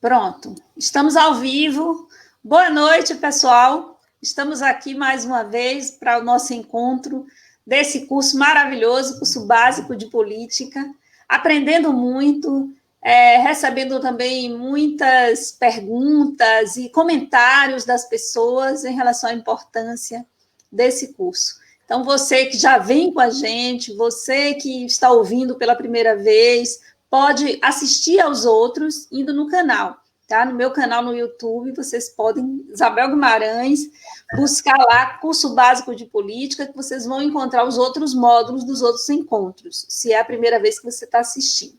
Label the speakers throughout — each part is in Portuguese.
Speaker 1: Pronto, estamos ao vivo. Boa noite, pessoal. Estamos aqui mais uma vez para o nosso encontro desse curso maravilhoso, curso básico de política, aprendendo muito, recebendo também muitas perguntas e comentários das pessoas em relação à importância desse curso. Então, você que já vem com a gente, você que está ouvindo pela primeira vez, pode assistir aos outros indo no canal, tá? No meu canal no YouTube, vocês podem, Isabel Guimarães, buscar lá curso básico de política, que vocês vão encontrar os outros módulos dos outros encontros, se é a primeira vez que você está assistindo.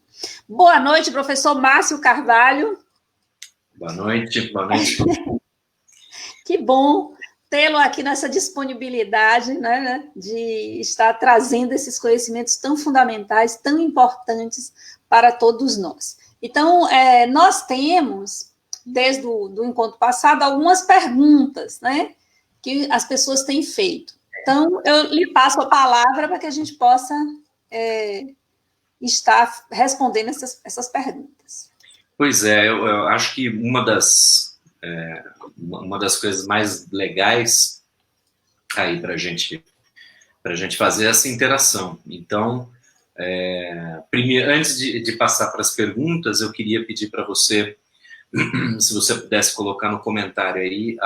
Speaker 1: Boa noite, professor Márcio Carvalho.
Speaker 2: Boa noite, boa noite.
Speaker 1: Que bom tê-lo aqui nessa disponibilidade, né, de estar trazendo esses conhecimentos tão fundamentais, tão importantes para todos nós. Então, nós temos, desde o encontro passado, algumas perguntas, né, que as pessoas têm feito. Então, eu lhe passo a palavra para que a gente possa estar respondendo essas perguntas.
Speaker 2: Pois é, eu acho que uma das coisas mais legais aí para a gente fazer essa interação. Então, primeiro, antes de passar para as perguntas, eu queria pedir para você, se você pudesse colocar no comentário aí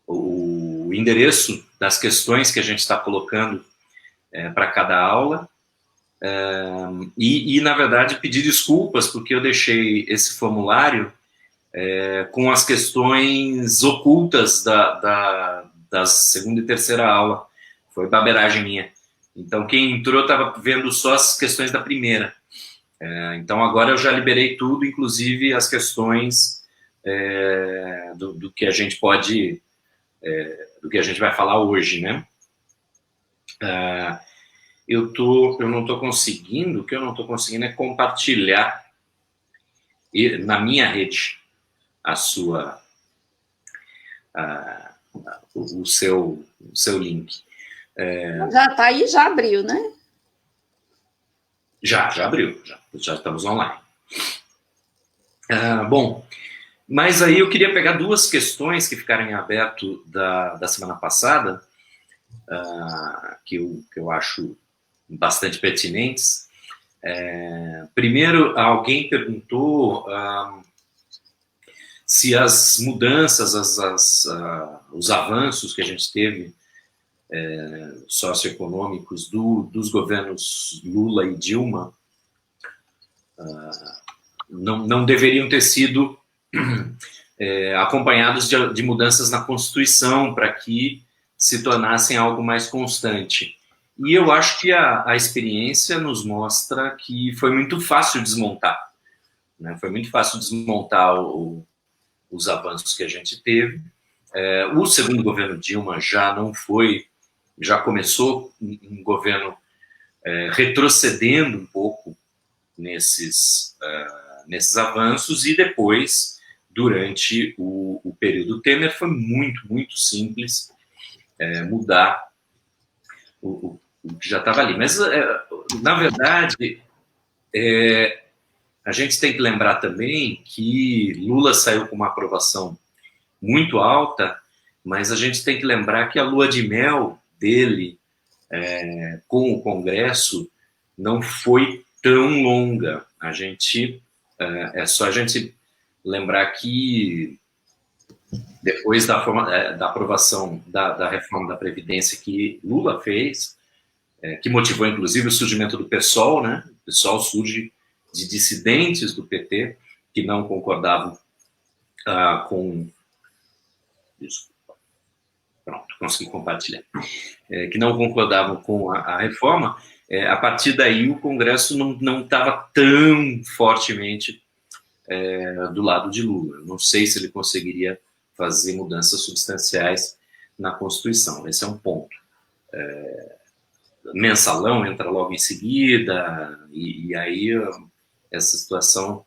Speaker 2: o endereço das questões que a gente está colocando para cada aula. E, na verdade, pedir desculpas, porque eu deixei esse formulário com as questões ocultas da segunda e terceira aula. Foi baberagem minha. Então, quem entrou estava vendo só as questões da primeira. Então, agora eu já liberei tudo, inclusive as questões do que a gente pode... do que a gente vai falar hoje, né? Eu não estou conseguindo, o que eu não estou conseguindo é compartilhar na minha rede o seu link.
Speaker 1: Já está aí, já abriu, né?
Speaker 2: Já abriu, já estamos online. Bom, mas aí eu queria pegar duas questões que ficaram em aberto da semana passada, que eu acho bastante pertinentes. Primeiro, alguém perguntou se as mudanças, os avanços que a gente teve socioeconômicos dos governos Lula e Dilma não deveriam ter sido acompanhados de mudanças na Constituição para que se tornassem algo mais constante. E eu acho que a experiência nos mostra que foi muito fácil desmontar, né? Foi muito fácil desmontar os avanços que a gente teve. O segundo governo Dilma já começou um governo retrocedendo um pouco nesses avanços, e depois, durante o período Temer, foi muito, muito simples mudar o que já estava ali. Mas, na verdade, a gente tem que lembrar também que Lula saiu com uma aprovação muito alta, mas a gente tem que lembrar que a lua de mel dele com o Congresso não foi tão longa. É só a gente lembrar que depois da aprovação da reforma da Previdência que Lula fez, que motivou inclusive o surgimento do PSOL, né? O PSOL surge de dissidentes do PT que não concordavam com... Desculpa. Pronto, consegui compartilhar. Que não concordavam com a reforma. A partir daí o Congresso não estava tão fortemente do lado de Lula. Não sei se ele conseguiria fazer mudanças substanciais na Constituição. Esse é um ponto. Mensalão entra logo em seguida, e aí a situação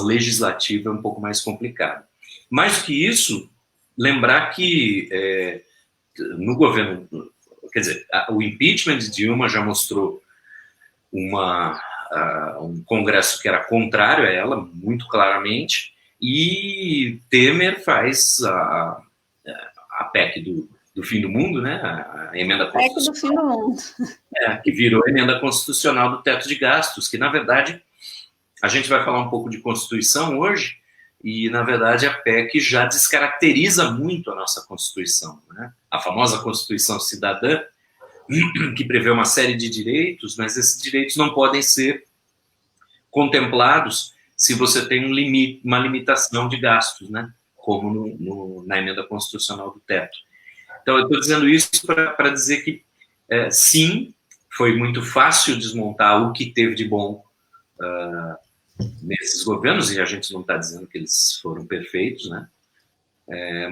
Speaker 2: legislativa é um pouco mais complicada. Mais do que isso, lembrar que no governo, quer dizer, o impeachment de Dilma já mostrou uma um Congresso que era contrário a ela, muito claramente, e Temer faz a PEC do fim do mundo, né? A emenda
Speaker 1: constitucional. PEC do fim do mundo.
Speaker 2: Que virou a emenda constitucional do teto de gastos, que, na verdade, a gente vai falar um pouco de Constituição hoje, e, na verdade, a PEC já descaracteriza muito a nossa Constituição, né? A famosa Constituição Cidadã, que prevê uma série de direitos, mas esses direitos não podem ser contemplados se você tem uma limitação de gastos, né? Como na emenda constitucional do teto. Então, eu estou dizendo isso para dizer que, sim, foi muito fácil desmontar o que teve de bom nesses governos, e a gente não está dizendo que eles foram perfeitos, né?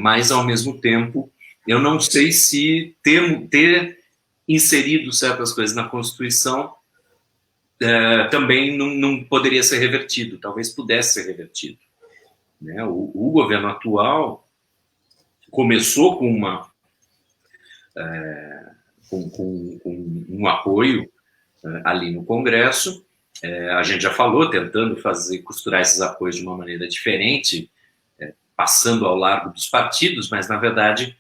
Speaker 2: Mas, ao mesmo tempo, eu não sei se ter inserido certas coisas na Constituição também não poderia ser revertido, talvez pudesse ser revertido, né? O governo atual começou com um apoio ali no Congresso. A gente já falou, tentando costurar esses apoios de uma maneira diferente, passando ao largo dos partidos, mas, na verdade,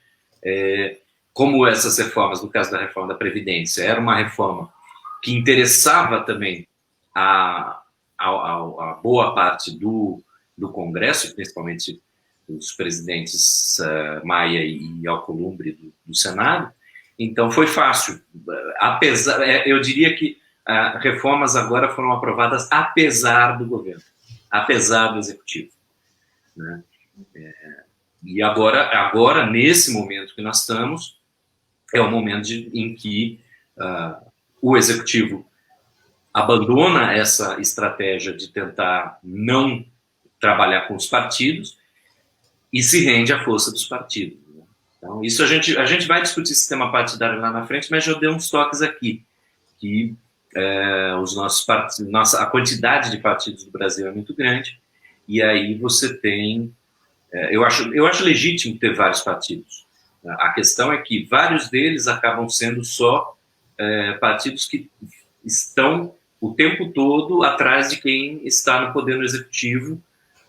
Speaker 2: como essas reformas, no caso da reforma da Previdência, era uma reforma que interessava também a boa parte do Congresso, principalmente os presidentes Maia e Alcolumbre do Senado, então foi fácil. Eu diria que reformas agora foram aprovadas apesar do governo, apesar do executivo, né? E agora, nesse momento que nós estamos, é o momento em que o executivo abandona essa estratégia de tentar não trabalhar com os partidos e se rende à força dos partidos, né? Então, isso a gente vai discutir sistema partidário lá na frente, mas já dei uns toques aqui, que os nossos partidos, a quantidade de partidos do Brasil é muito grande, e aí você tem... eu acho legítimo ter vários partidos. A questão é que vários deles acabam sendo só partidos que estão o tempo todo atrás de quem está no poder no executivo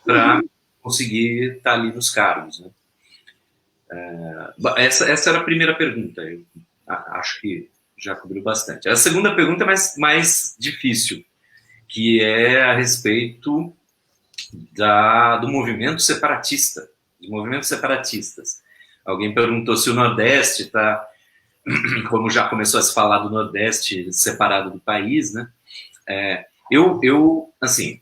Speaker 2: para conseguir estar ali nos cargos, né? Essa era a primeira pergunta. Eu acho que já cobriu bastante. A segunda pergunta é mais difícil, que é a respeito do movimento separatista, dos movimentos separatistas. Alguém perguntou se o Nordeste está, como já começou a se falar do Nordeste separado do país, né? Assim,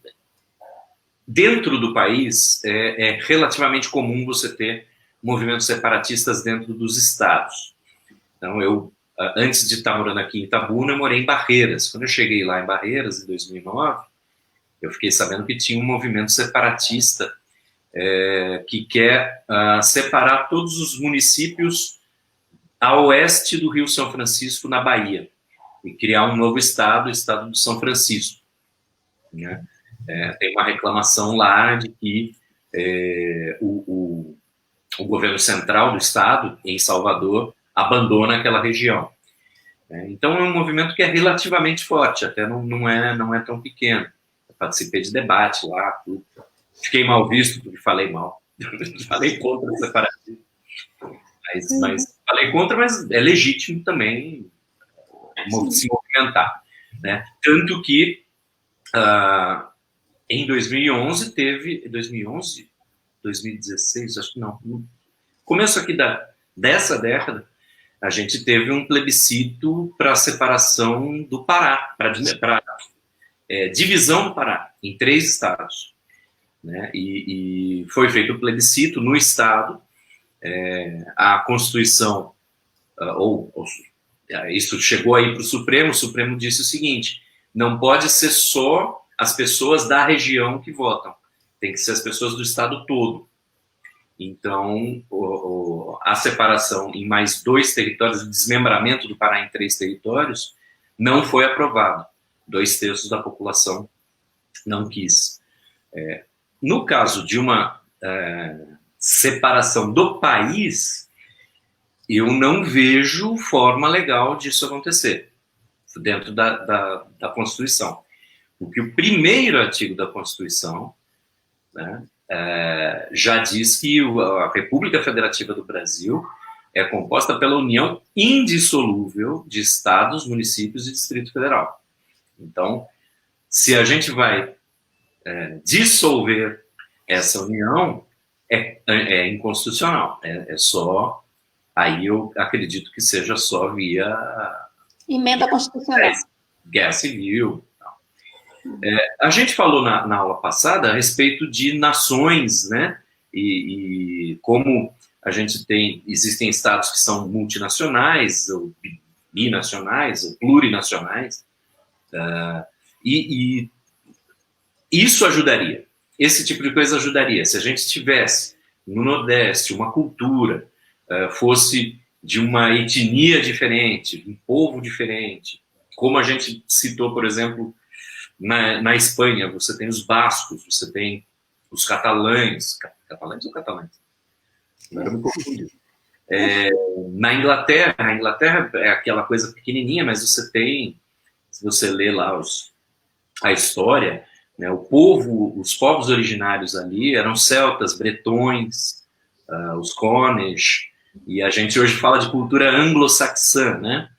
Speaker 2: dentro do país é relativamente comum você ter movimentos separatistas dentro dos estados. Então, antes de estar morando aqui em Itabuna, eu morei em Barreiras. Quando eu cheguei lá em Barreiras, em 2009, eu fiquei sabendo que tinha um movimento separatista que quer separar todos os municípios a oeste do Rio São Francisco, na Bahia, e criar um novo estado, o estado do São Francisco, né? Tem uma reclamação lá de que o governo central do estado, em Salvador, abandona aquela região. Então, é um movimento que é relativamente forte, até não é tão pequeno. Eu participei de debate lá, tudo. Fiquei mal visto porque falei mal. Falei contra o separatismo. Mas falei contra, mas é legítimo também se movimentar, né? Tanto que em 2011 teve... 2011? 2016? Acho que não. No começo aqui dessa década, a gente teve um plebiscito para a separação do Pará, para divisão do Pará em 3 estados, né? E foi feito o plebiscito no estado. A Constituição, isso chegou aí para o Supremo disse o seguinte: não pode ser só as pessoas da região que votam, tem que ser as pessoas do estado todo. Então, a separação em mais 2 territórios, o desmembramento do Pará em 3 territórios, não foi aprovado. 2/3 da população não quis. No caso de uma separação do país, eu não vejo forma legal disso acontecer dentro da Constituição. Porque o primeiro artigo da Constituição, né, já diz que a República Federativa do Brasil é composta pela união indissolúvel de estados, municípios e Distrito Federal. Então, se a gente vai dissolver essa união, é inconstitucional. É só, aí eu acredito que seja só via
Speaker 1: emenda constitucional,
Speaker 2: guerra civil. A gente falou na aula passada a respeito de nações, né? E como a gente existem estados que são multinacionais, ou binacionais, ou plurinacionais, e isso ajudaria. Esse tipo de coisa ajudaria. Se a gente tivesse no Nordeste uma cultura, fosse de uma etnia diferente, um povo diferente, como a gente citou, por exemplo, na Espanha, você tem os bascos, você tem os catalães. Catalães ou catalães? Agora eu me confundi. Na Inglaterra, a Inglaterra é aquela coisa pequenininha, mas você tem, se você lê lá a história, né, os povos originários ali eram celtas, bretões, os Cornish, e a gente hoje fala de cultura anglo-saxã, né?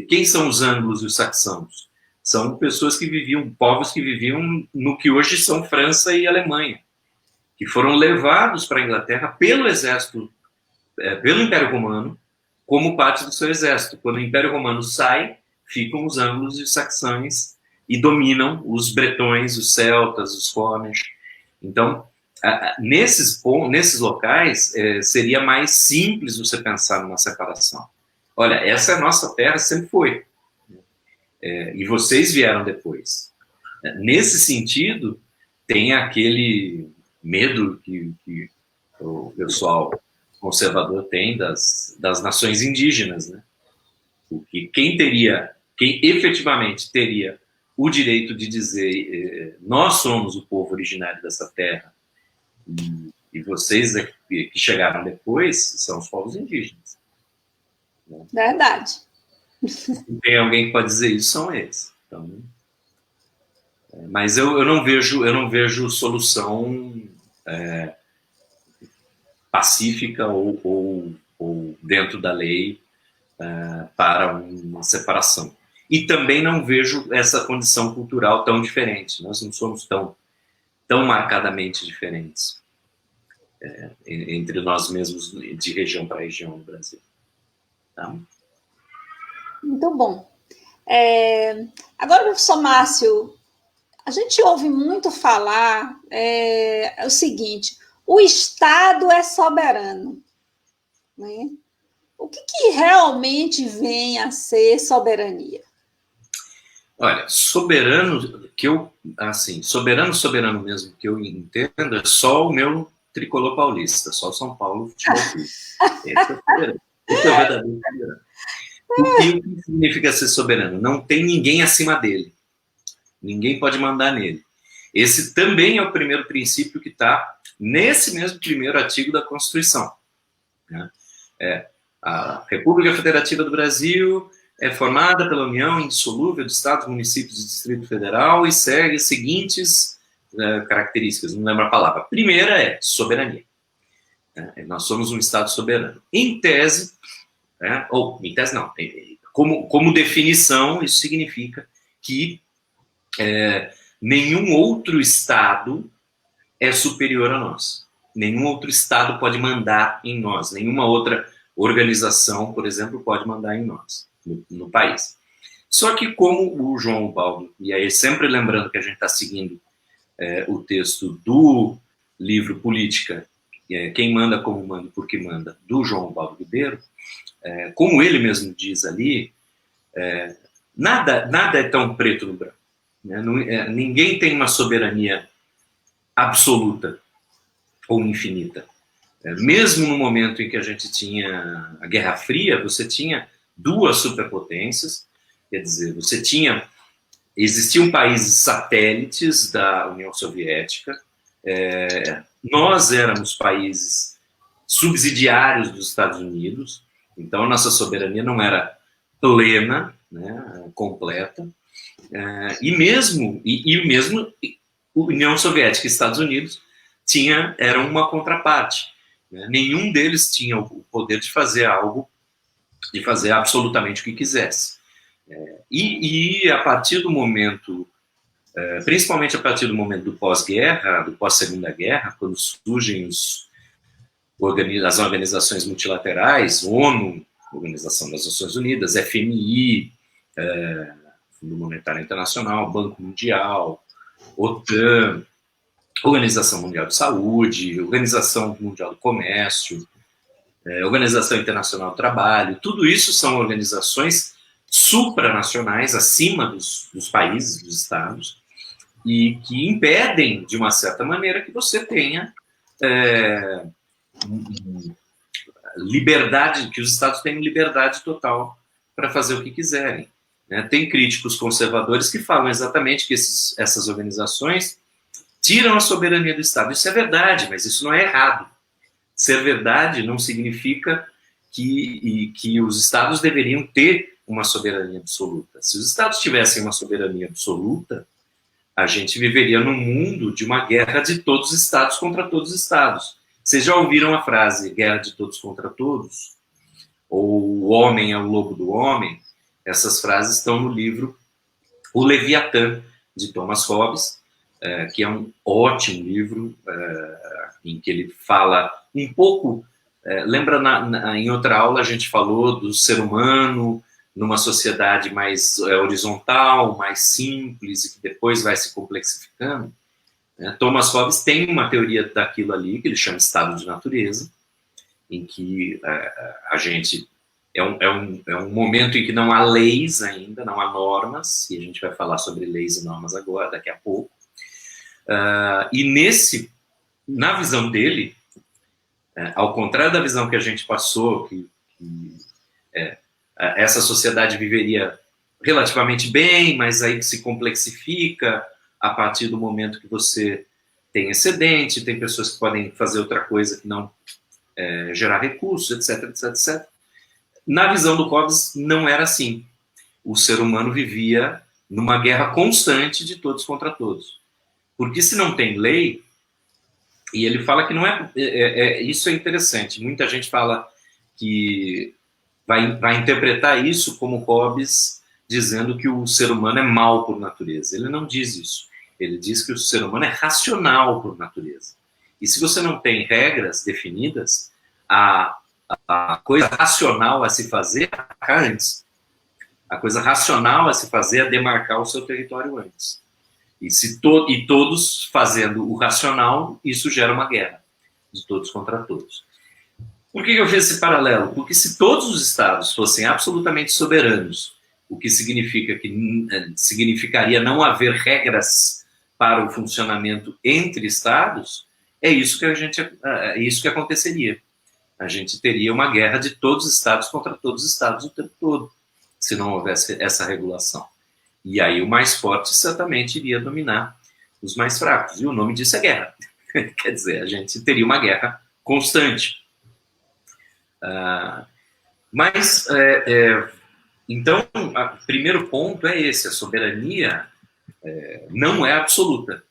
Speaker 2: Quem são os anglos e os saxãos? São pessoas que viviam, povos que viviam no que hoje são França e Alemanha, que foram levados para a Inglaterra pelo exército, pelo Império Romano, como parte do seu exército. Quando o Império Romano sai, ficam os anglos e os saxões e dominam os bretões, os celtas, os Cornish. Então, nesses locais, seria mais simples você pensar numa separação. Olha, essa é a nossa terra, sempre foi. E vocês vieram depois. Nesse sentido, tem aquele medo que o pessoal conservador tem das nações indígenas, né? Porque quem efetivamente teria o direito de dizer nós somos o povo originário dessa terra e vocês que chegaram depois são os povos indígenas. Né?
Speaker 1: Verdade.
Speaker 2: Se tem alguém que pode dizer isso, são eles. Então, mas eu não vejo solução pacífica ou dentro da lei para uma separação. E também não vejo essa condição cultural tão diferente. Nós não somos tão marcadamente diferentes entre nós mesmos de região para região no Brasil. Tá?
Speaker 1: Muito bom. Agora, professor Márcio, a gente ouve muito falar o seguinte: o Estado é soberano. Né? O que realmente vem a ser soberania?
Speaker 2: Olha, soberano soberano mesmo que eu entendo é só o meu tricolor paulista, só o São Paulo Futebol Clube. Esse é soberano. Esse é o verdadeiro soberano. O que significa ser soberano? Não tem ninguém acima dele. Ninguém pode mandar nele. Esse também é o primeiro princípio que está nesse mesmo primeiro artigo da Constituição. Né? A República Federativa do Brasil é formada pela união indissolúvel de estados, municípios e Distrito Federal e segue as seguintes características, não lembro a palavra. A primeira é soberania. Nós somos um Estado soberano. Em tese, em tese não, como definição, isso significa que nenhum outro Estado é superior a nós. Nenhum outro Estado pode mandar em nós. Nenhuma outra organização, por exemplo, pode mandar em nós, no país. Só que como o João Ubaldo, e aí sempre lembrando que a gente está seguindo o texto do livro Política, Quem Manda, Como Manda, Por Que Manda, do João Ubaldo Ribeiro, como ele mesmo diz ali, nada é tão preto no branco. Né? Ninguém tem uma soberania absoluta ou infinita. Mesmo no momento em que a gente tinha a Guerra Fria, você tinha duas superpotências, quer dizer, existiam países satélites da União Soviética, nós éramos países subsidiários dos Estados Unidos, então a nossa soberania não era plena, né, completa, mesmo União Soviética e Estados Unidos eram uma contraparte. Né? Nenhum deles tinha o poder de fazer algo, de fazer absolutamente o que quisesse. E a partir do momento, principalmente a partir do momento do pós-guerra, do pós-segunda guerra, quando surgem as organizações multilaterais, ONU, Organização das Nações Unidas, FMI, Fundo Monetário Internacional, Banco Mundial, OTAN, Organização Mundial de Saúde, Organização Mundial do Comércio, Organização Internacional do Trabalho, tudo isso são organizações supranacionais, acima dos países, dos estados, e que impedem, de uma certa maneira, que você tenha liberdade, que os estados tenham liberdade total para fazer o que quiserem. Né? Tem críticos conservadores que falam exatamente que essas organizações tiram a soberania do Estado. Isso é verdade, mas isso não é errado. Ser verdade não significa que os estados deveriam ter uma soberania absoluta. Se os estados tivessem uma soberania absoluta, a gente viveria num mundo de uma guerra de todos os estados contra todos os estados. Vocês já ouviram a frase guerra de todos contra todos? Ou o homem é o lobo do homem? Essas frases estão no livro O Leviatã, de Thomas Hobbes, que é um ótimo livro, em que ele fala um pouco... lembra, em outra aula a gente falou do ser humano numa sociedade mais horizontal, mais simples, e que depois vai se complexificando. Thomas Hobbes tem uma teoria daquilo ali, que ele chama estado de natureza, em que a gente... É um momento em que não há leis ainda, não há normas, e a gente vai falar sobre leis e normas agora, daqui a pouco. E na visão dele, ao contrário da visão que a gente passou, que essa sociedade viveria relativamente bem, mas aí se complexifica a partir do momento que você tem excedente, tem pessoas que podem fazer outra coisa que não gerar recursos, etc, etc, etc. Na visão do Hobbes, não era assim. O ser humano vivia numa guerra constante de todos contra todos. Porque se não tem lei, e ele fala que não isso é interessante, muita gente fala que vai interpretar isso como Hobbes dizendo que o ser humano é mau por natureza. Ele não diz isso. Ele diz que o ser humano é racional por natureza. E se você não tem regras definidas, a coisa racional a se fazer é antes. A coisa racional a se fazer é demarcar o seu território antes. E todos fazendo o racional, isso gera uma guerra de todos contra todos. Por que eu fiz esse paralelo? Porque se todos os estados fossem absolutamente soberanos, o que significaria não haver regras para o funcionamento entre estados, é isso que aconteceria. A gente teria uma guerra de todos os estados contra todos os estados o tempo todo, se não houvesse essa regulação. E aí o mais forte certamente iria dominar os mais fracos. E o nome disso é guerra. Quer dizer, a gente teria uma guerra constante. Então, o primeiro ponto é esse: a soberania não é absoluta.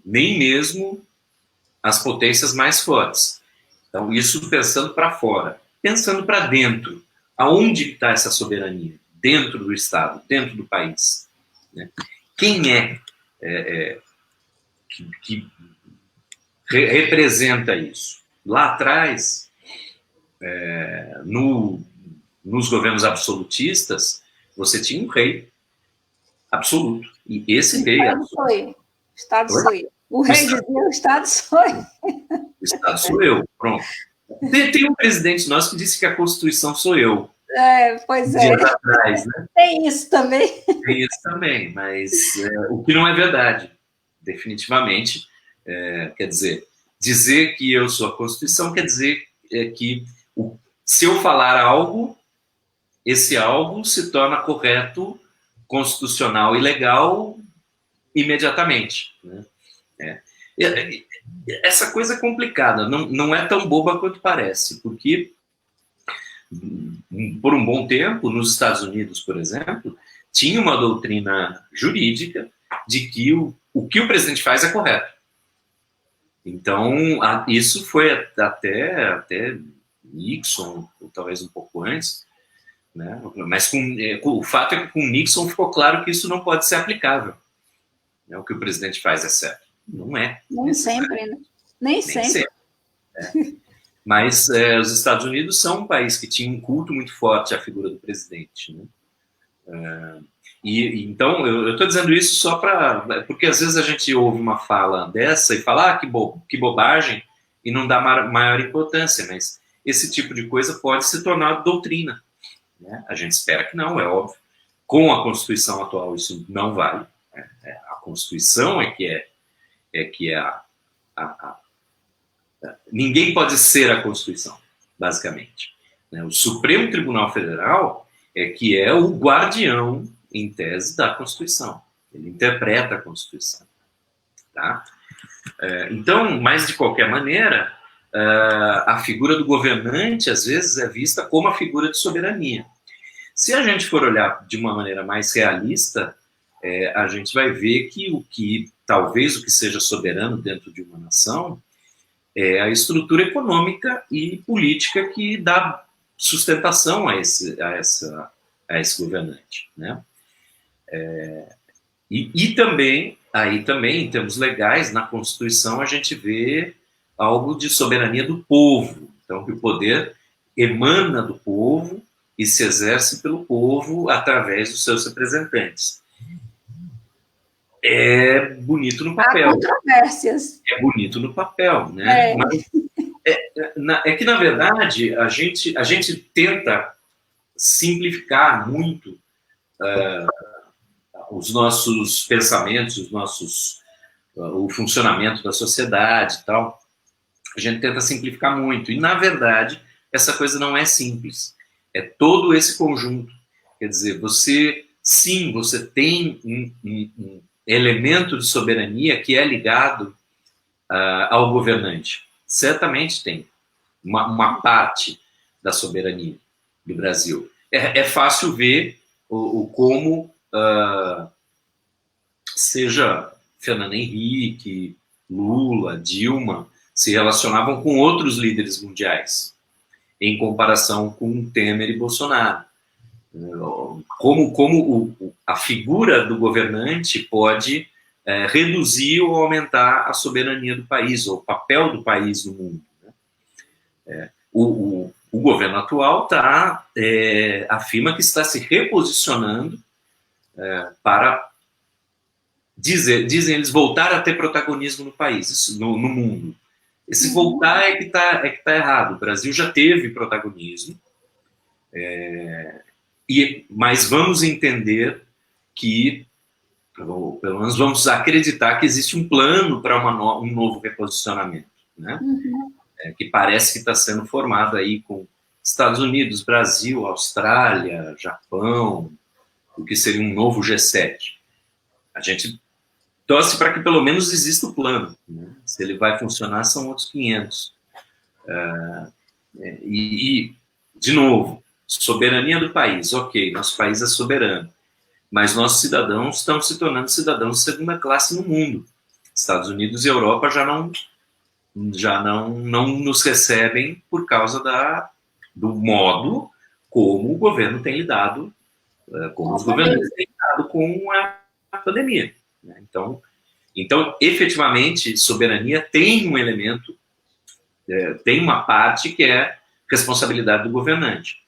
Speaker 2: Nem mesmo as potências mais fortes. Então, isso pensando para fora. Pensando para dentro, aonde está essa soberania? Dentro do Estado, dentro do país. Né? Quem que representa isso? Lá atrás, nos governos absolutistas, você tinha um rei absoluto. E esse rei...
Speaker 1: O Estado sou eu. O rei dizia, o Estado sou eu.
Speaker 2: O Estado sou eu, pronto. Tem um presidente nosso que disse que a Constituição sou eu.
Speaker 1: Pois é.
Speaker 2: Dias atrás, né?
Speaker 1: Tem isso também.
Speaker 2: Tem isso também, mas o que não é verdade, definitivamente. Quer dizer que eu sou a Constituição quer dizer que se eu falar algo, esse algo se torna correto, constitucional e legal imediatamente. Né? Essa coisa é complicada, não é tão boba quanto parece, porque por um bom tempo, nos Estados Unidos, por exemplo, tinha uma doutrina jurídica de que o que o presidente faz é correto. Então, isso foi até Nixon, ou talvez um pouco antes, né? Mas o fato é que com Nixon ficou claro que isso não pode ser aplicável. Né? O que o presidente faz é certo. Não é.
Speaker 1: Nem sempre, né? Nem sempre.
Speaker 2: Mas os Estados Unidos são um país que tinha um culto muito forte à figura do presidente. Né? Então, eu estou dizendo isso só porque às vezes a gente ouve uma fala dessa e fala, que bobagem, e não dá maior importância, mas esse tipo de coisa pode se tornar doutrina. Né? A gente espera que não, é óbvio. Com a Constituição atual isso não vale. A Constituição é que é ninguém pode ser a Constituição, basicamente. Né? O Supremo Tribunal Federal que é o guardião, em tese, da Constituição. Ele interpreta a Constituição. Tá? Então, mas de qualquer maneira, a figura do governante, às vezes, é vista como a figura de soberania. Se a gente for olhar de uma maneira mais realista, a gente vai ver que talvez o que seja soberano dentro de uma nação é a estrutura econômica e política que dá sustentação a esse governante, né? E também, em termos legais, na Constituição a gente vê algo de soberania do povo. Então, que o poder emana do povo e se exerce pelo povo através dos seus representantes. É bonito no papel.
Speaker 1: Há controvérsias.
Speaker 2: É bonito no papel, né? Mas que, na verdade, a gente tenta simplificar muito os nossos pensamentos, o funcionamento da sociedade e tal. A gente tenta simplificar muito. E, na verdade, essa coisa não é simples. É todo esse conjunto. Quer dizer, você tem um elemento de soberania que é ligado ao governante. Certamente tem uma parte da soberania do Brasil. É fácil ver como seja Fernando Henrique, Lula, Dilma se relacionavam com outros líderes mundiais, em comparação com Temer e Bolsonaro. Como a figura do governante pode reduzir ou aumentar a soberania do país, ou o papel do país no mundo. Né? O governo atual afirma que está se reposicionando para, dizem eles, voltar a ter protagonismo no país, no mundo. Esse voltar é que tá errado. O Brasil já teve protagonismo, mas vamos entender que, ou pelo menos vamos acreditar que existe um plano para um novo reposicionamento, né? Que parece que está sendo formado aí com Estados Unidos, Brasil, Austrália, Japão, o que seria um novo G7. A gente torce para que pelo menos exista o plano. Né? Se ele vai funcionar, são outros 500. De novo, soberania do país. Ok, nosso país é soberano, mas nossos cidadãos estão se tornando cidadãos de segunda classe no mundo. Estados Unidos e Europa já não nos recebem por causa do modo como o governo tem lidado, como os governantes têm lidado com a pandemia. Né? Então, efetivamente, soberania tem um elemento, tem uma parte que é responsabilidade do governante.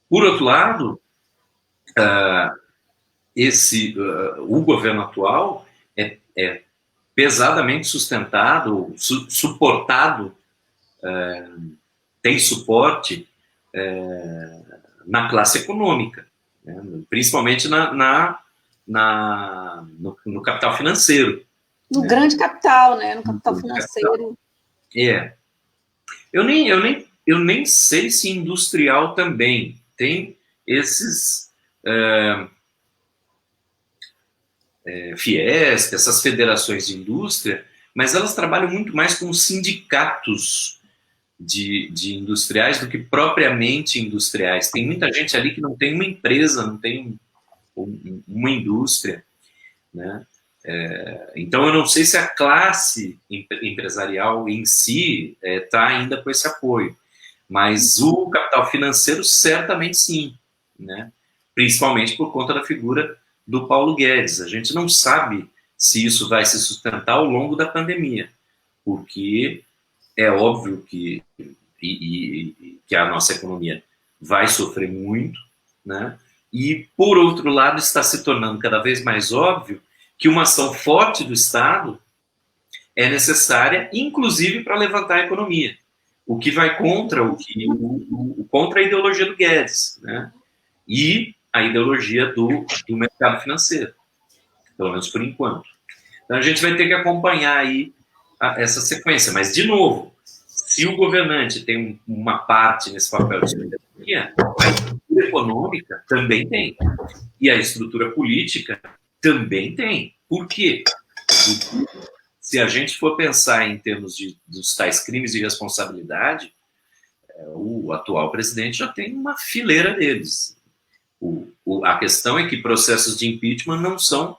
Speaker 2: Por outro lado, o governo atual é pesadamente sustentado, suportado, tem suporte na classe econômica, né? Principalmente no capital financeiro.
Speaker 1: No grande capital, né? No capital financeiro.
Speaker 2: Eu nem sei se industrial também tem esses Fiesp, essas federações de indústria, mas elas trabalham muito mais com sindicatos de industriais do que propriamente industriais. Tem muita gente ali que não tem uma empresa, não tem uma indústria, né? Então, eu não sei se a classe empresarial em si está ainda com esse apoio, mas o capital financeiro certamente sim, né? Principalmente por conta da figura do Paulo Guedes. A gente não sabe se isso vai se sustentar ao longo da pandemia, porque é óbvio que, que a nossa economia vai sofrer muito, né? E, por outro lado, está se tornando cada vez mais óbvio que uma ação forte do Estado é necessária, inclusive para levantar a economia, o que vai contra contra a ideologia do Guedes, né? E a ideologia do mercado financeiro, pelo menos por enquanto. Então a gente vai ter que acompanhar aí essa sequência, mas de novo, se o governante tem uma parte nesse papel de soberania, a estrutura econômica também tem, e a estrutura política também tem. Por quê? Porque se a gente for pensar em termos dos tais crimes de responsabilidade, o atual presidente já tem uma fileira deles. A questão é que processos de impeachment não são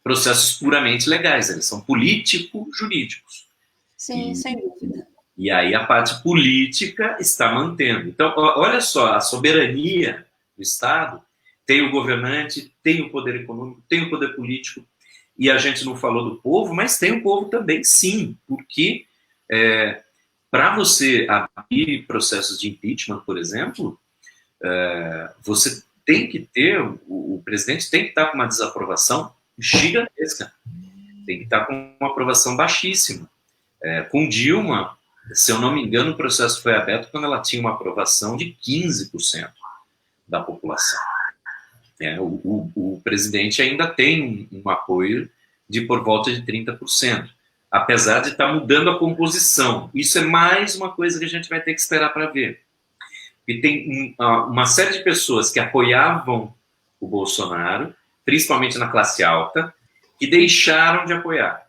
Speaker 2: processos puramente legais, eles são político-jurídicos.
Speaker 1: Sim, sem dúvida.
Speaker 2: E aí a parte política está mantendo. Então, olha só, a soberania do Estado tem o governante, tem o poder econômico, tem o poder político, e a gente não falou do povo, mas tem o povo também, sim, porque para você abrir processos de impeachment, por exemplo, você tem que ter, o presidente tem que estar com uma desaprovação gigantesca, tem que estar com uma aprovação baixíssima. Com Dilma, se eu não me engano, o processo foi aberto quando ela tinha uma aprovação de 15% da população. O presidente ainda tem um apoio de por volta de 30%, apesar de estar mudando a composição. Isso é mais uma coisa que a gente vai ter que esperar para ver. E tem uma série de pessoas que apoiavam o Bolsonaro, principalmente na classe alta, que deixaram de apoiar.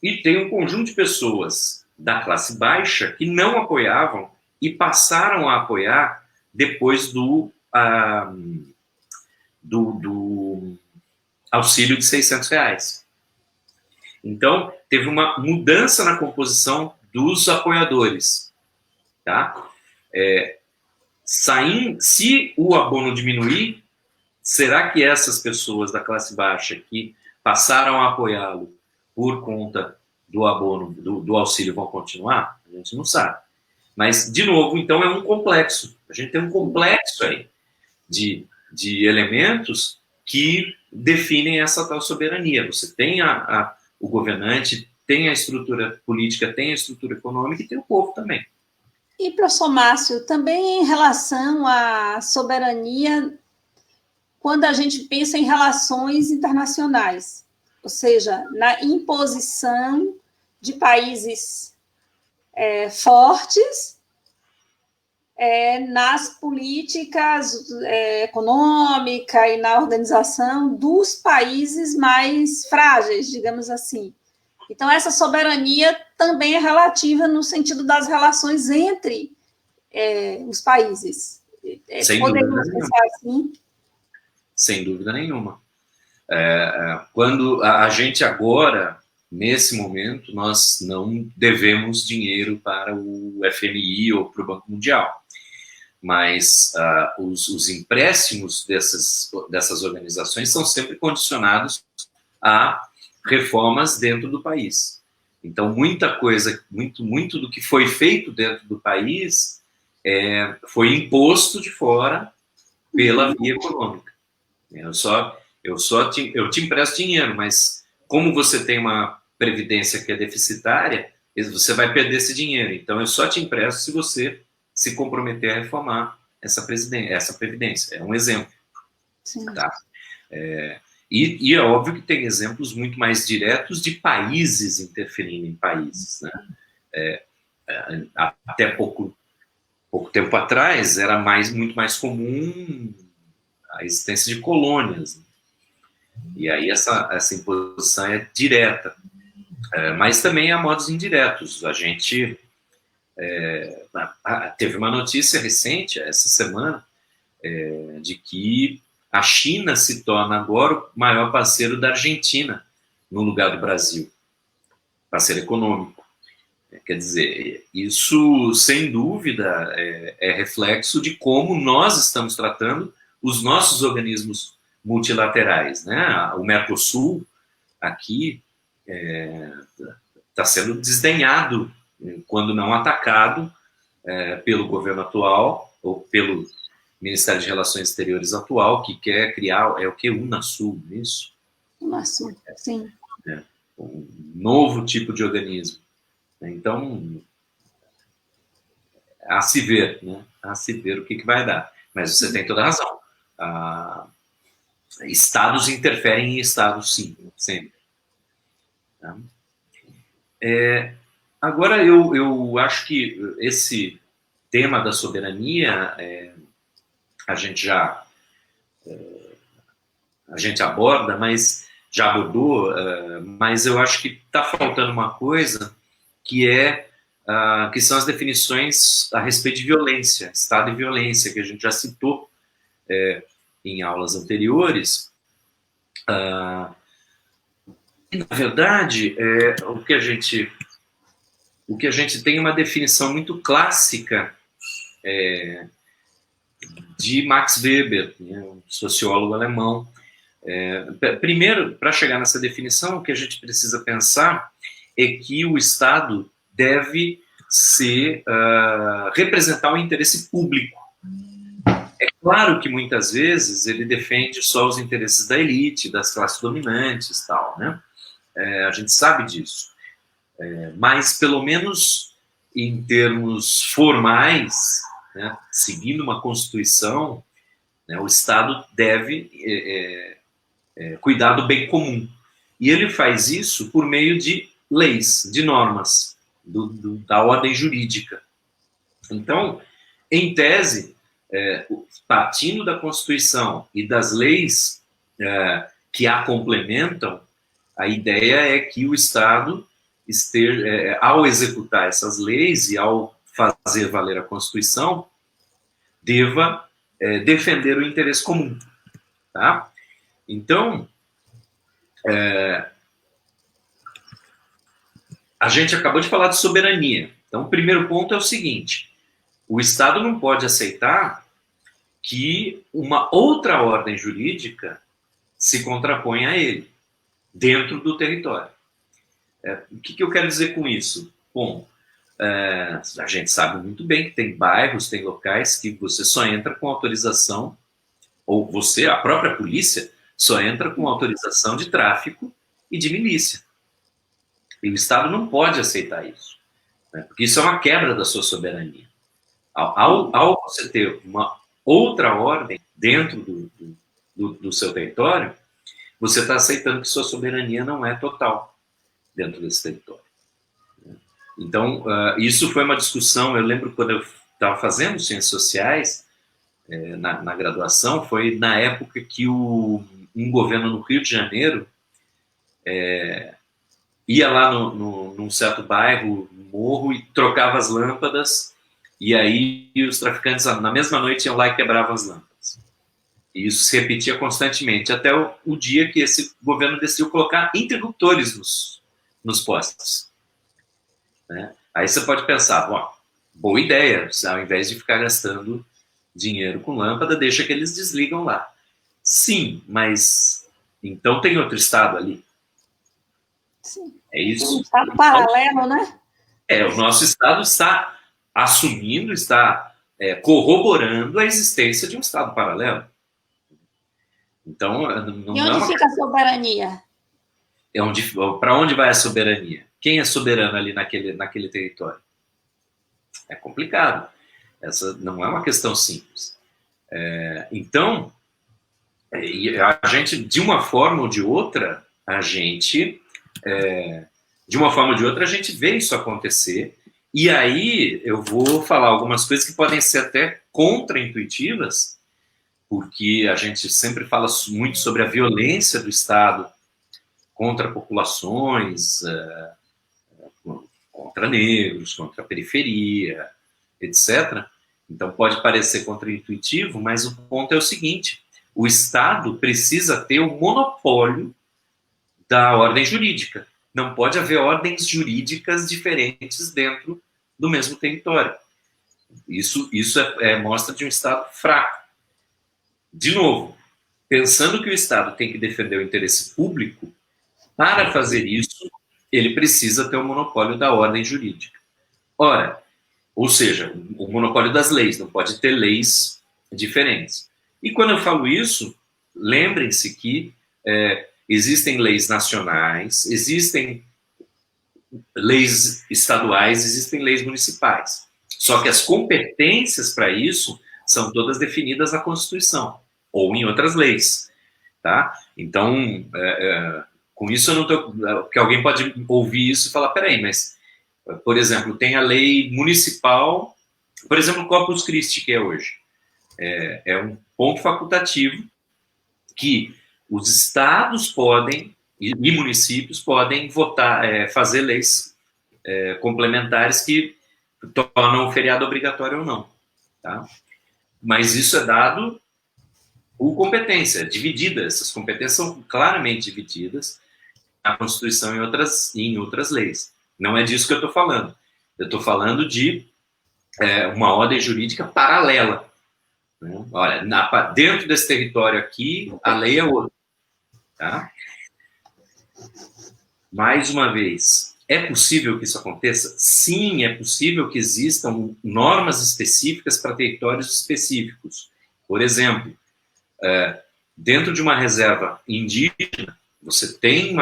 Speaker 2: E tem um conjunto de pessoas da classe baixa que não apoiavam e passaram a apoiar depois do auxílio de R$600. Então, teve uma mudança na composição dos apoiadores. Tá? Se o abono diminuir, será que essas pessoas da classe baixa que passaram a apoiá-lo por conta do abono, do auxílio, vão continuar? A gente não sabe. Mas, de novo, então é um complexo. A gente tem um complexo aí de elementos que definem essa tal soberania. Você tem o governante, tem a estrutura política, tem a estrutura econômica e tem o povo também.
Speaker 1: E, professor Márcio, também em relação à soberania, quando a gente pensa em relações internacionais, ou seja, na imposição de países fortes nas políticas econômicas e na organização dos países mais frágeis, digamos assim. Então, essa soberania também é relativa no sentido das relações entre os países. Podemos pensar assim?
Speaker 2: Sem dúvida nenhuma. Quando a gente agora, nesse momento, nós não devemos dinheiro para o FMI ou para o Banco Mundial. Mas os empréstimos dessas organizações são sempre condicionados a reformas dentro do país. Então, muita coisa, muito do que foi feito dentro do país foi imposto de fora pela via econômica. Eu te empresto dinheiro, mas como você tem uma previdência que é deficitária, você vai perder esse dinheiro. Então, eu só te empresto se você se comprometer a reformar essa previdência. É um exemplo.
Speaker 1: Sim.
Speaker 2: Tá? E é óbvio que tem exemplos muito mais diretos de países interferindo em países. Né? Até pouco tempo atrás, era muito mais comum a existência de colônias. Né? E aí essa imposição é direta. Mas também há modos indiretos. A gente teve uma notícia recente, essa semana, de que A China se torna agora o maior parceiro da Argentina, no lugar do Brasil, parceiro econômico. Quer dizer, isso, sem dúvida, é reflexo de como nós estamos tratando os nossos organismos multilaterais, né? O Mercosul, aqui, está sendo desdenhado, quando não atacado, pelo governo atual, ou pelo Ministério de Relações Exteriores atual, que quer criar, o que? Unasul, isso?
Speaker 1: Unasul, sim.
Speaker 2: Um novo tipo de organismo. Então, a se ver, né? A se ver o que vai dar. Mas você tem toda a razão. Estados interferem em estados, sim, sempre. Tá? Agora, eu acho que esse tema da soberania, a gente aborda, mas já abordou, mas eu acho que está faltando uma coisa que são as definições a respeito de violência, Estado e violência, que a gente já citou em aulas anteriores. E, na verdade, o que a gente tem é uma definição muito clássica de Max Weber, um sociólogo alemão. Primeiro, para chegar nessa definição, o que a gente precisa pensar é que o Estado deve representar o interesse público. É claro que muitas vezes ele defende só os interesses da elite, das classes dominantes, tal, né? A gente sabe disso. Mas, pelo menos em termos formais, né, seguindo uma Constituição, né, o Estado deve cuidar do bem comum. E ele faz isso por meio de leis, de normas, da ordem jurídica. Então, em tese, partindo da Constituição e das leis que a complementam, a ideia é que o Estado, ao executar essas leis e ao fazer valer a Constituição, deva defender o interesse comum. Tá? Então, a gente acabou de falar de soberania. Então, o primeiro ponto é o seguinte: o Estado não pode aceitar que uma outra ordem jurídica se contraponha a ele, dentro do território. O que eu quero dizer com isso? Bom, a gente sabe muito bem que tem bairros, tem locais que você só entra com autorização, ou a própria polícia, só entra com autorização de tráfico e de milícia. E o Estado não pode aceitar isso, né? Porque isso é uma quebra da sua soberania. Ao você ter uma outra ordem dentro do seu território, você está aceitando que sua soberania não é total dentro desse território. Então, isso foi uma discussão, eu lembro quando eu estava fazendo ciências sociais, na graduação, foi na época que um governo no Rio de Janeiro ia lá num certo bairro, morro, e trocava as lâmpadas, e aí os traficantes, na mesma noite, iam lá e quebravam as lâmpadas. E isso se repetia constantemente, até o dia que esse governo decidiu colocar interruptores nos postes. Né? Aí você pode pensar, boa ideia, ao invés de ficar gastando dinheiro com lâmpada, deixa que eles desligam lá. Sim, mas então tem outro Estado ali.
Speaker 1: Sim.
Speaker 2: É isso.
Speaker 1: Um Estado paralelo, né?
Speaker 2: O nosso Estado está assumindo, está corroborando a existência de um Estado paralelo. Então, não
Speaker 1: e onde fica a soberania?
Speaker 2: Para onde vai a soberania? Quem é soberano ali naquele território? É complicado. Essa não é uma questão simples. Então, a gente, de uma forma ou de outra, a gente vê isso acontecer. E aí eu vou falar algumas coisas que podem ser até contraintuitivas, porque a gente sempre fala muito sobre a violência do Estado contra populações, contra negros, contra a periferia, etc. Então pode parecer contraintuitivo, mas o ponto é o seguinte: o Estado precisa ter o monopólio da ordem jurídica. Não pode haver ordens jurídicas diferentes dentro do mesmo território. Isso mostra de um Estado fraco. De novo, pensando que o Estado tem que defender o interesse público, para fazer isso, ele precisa ter o monopólio da ordem jurídica. Ora, ou seja, o monopólio das leis, não pode ter leis diferentes. E quando eu falo isso, lembrem-se que existem leis nacionais, existem leis estaduais, existem leis municipais. Só que as competências para isso são todas definidas na Constituição ou em outras leis, tá? Então, com isso eu não tô, porque alguém pode ouvir isso e falar, peraí, mas, por exemplo, tem a lei municipal, por exemplo, o Corpus Christi, que é hoje. É um ponto facultativo que os estados podem e municípios podem votar, fazer leis complementares que tornam o feriado obrigatório ou não, tá? Mas isso é dado por competência, dividida. Essas competências são claramente divididas na Constituição e em outras leis. Não é disso que eu estou falando. Eu estou falando de uma ordem jurídica paralela. Né? Olha, dentro desse território aqui, a lei é outra. Tá? Mais uma vez, é possível que isso aconteça? Sim, é possível que existam normas específicas para territórios específicos. Por exemplo, dentro de uma reserva indígena, você tem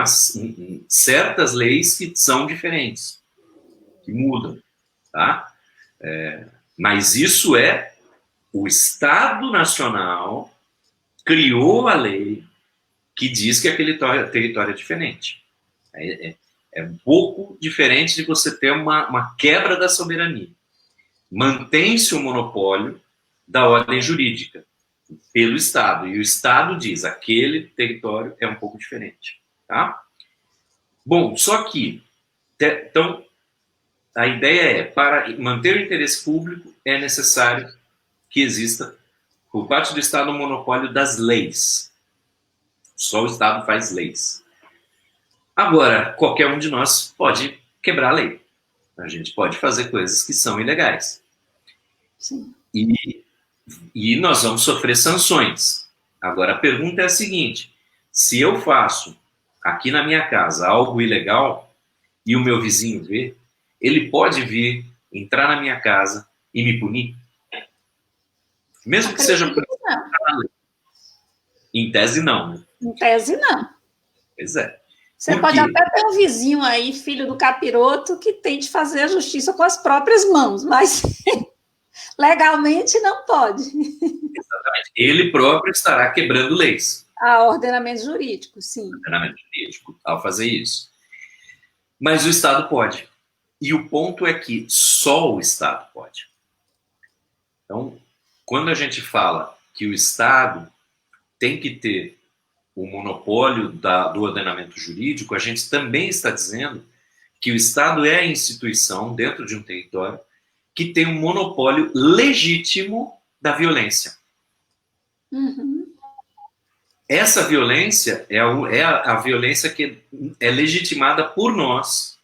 Speaker 2: certas leis que são diferentes, que mudam. Tá? Mas isso o Estado Nacional criou a lei que diz que aquele território é diferente. É um pouco diferente de você ter uma quebra da soberania. Mantém-se o monopólio da ordem jurídica pelo Estado. E o Estado diz, aquele território é um pouco diferente. Tá? Bom, só que, então, a ideia para manter o interesse público é necessário que exista, por parte do Estado, um monopólio das leis. Só o Estado faz leis. Agora, qualquer um de nós pode quebrar a lei. A gente pode fazer coisas que são ilegais.
Speaker 1: Sim.
Speaker 2: E nós vamos sofrer sanções. Agora, a pergunta é a seguinte: se eu faço aqui na minha casa algo ilegal e o meu vizinho vê, ele pode vir, entrar na minha casa e me punir? Mesmo que seja por lei. Em tese, não. Né?
Speaker 1: Em tese, não.
Speaker 2: Pois é.
Speaker 1: Você pode até ter um vizinho aí, filho do capiroto, que tente fazer a justiça com as próprias mãos, mas legalmente não pode.
Speaker 2: Exatamente. Ele próprio estará quebrando leis.
Speaker 1: Ordenamento jurídico, sim.
Speaker 2: Ordenamento jurídico, ao fazer isso. Mas o Estado pode. E o ponto é que só o Estado pode. Então, quando a gente fala que o Estado tem que ter o monopólio do ordenamento jurídico, a gente também está dizendo que o Estado é a instituição dentro de um território que tem um monopólio legítimo da violência.
Speaker 1: Uhum.
Speaker 2: Essa violência é a violência que é legitimada por nós